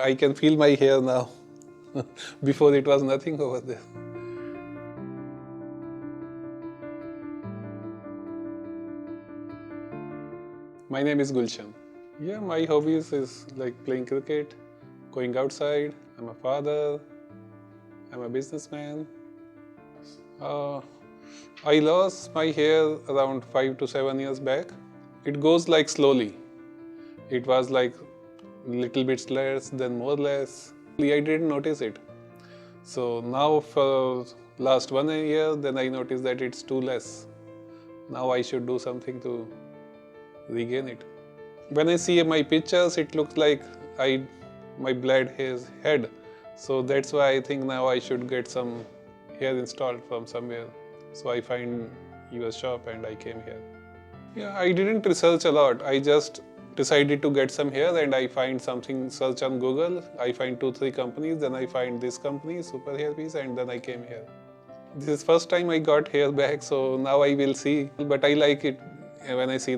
I can feel my hair now. Before it was nothing over there. My name is Gulshan. Yeah, my hobbies is like playing cricket, going outside. I'm a father. I'm a businessman. Uh, I lost my hair around 5 to 7 years back. It goes like slowly. It was like little bit less, then more less. I didn't notice it. So now for last 1 year, then I noticed that it's too less. Now I should do something to regain it. When I see my pictures, it looks like my blade his head. So that's why I think now I should get some hair installed from somewhere. So I find your shop and I came here. Yeah, I didn't research a lot. I just decided to get some hair and I find something, search on Google. I find 2-3 companies, then I find this company, Superhairpieces, and then I came here. This is first time I got hair back, so now I will see. But I like it when I see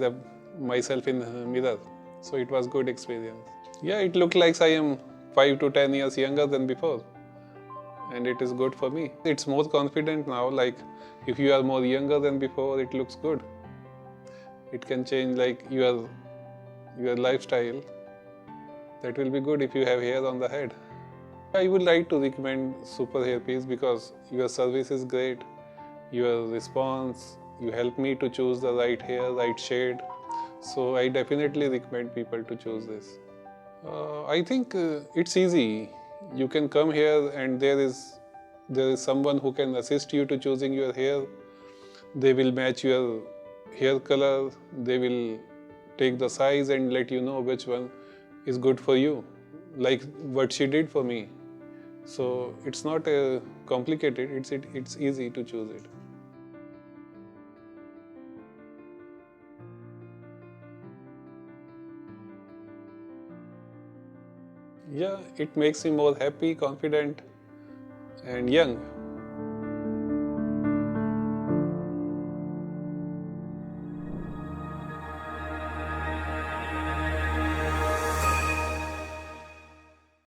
myself in the mirror. So it was good experience. Yeah, it looked like I am 5 to 10 years younger than before. And it is good for me. It's more confident now, like if you are more younger than before, it looks good. It can change like your lifestyle. That will be good if you have hair on the head. I would like to recommend Superhairpiece because your service is great, your response, you help me to choose the right hair, right shade. So I definitely recommend people to choose this. I think it's easy. You can come here and there is someone who can assist you to choosing your hair. They will match your hair color, they will take the size and let you know which one is good for you, like what she did for me. So it's not complicated, it's easy to choose it. Yeah, it makes me more happy, confident and young.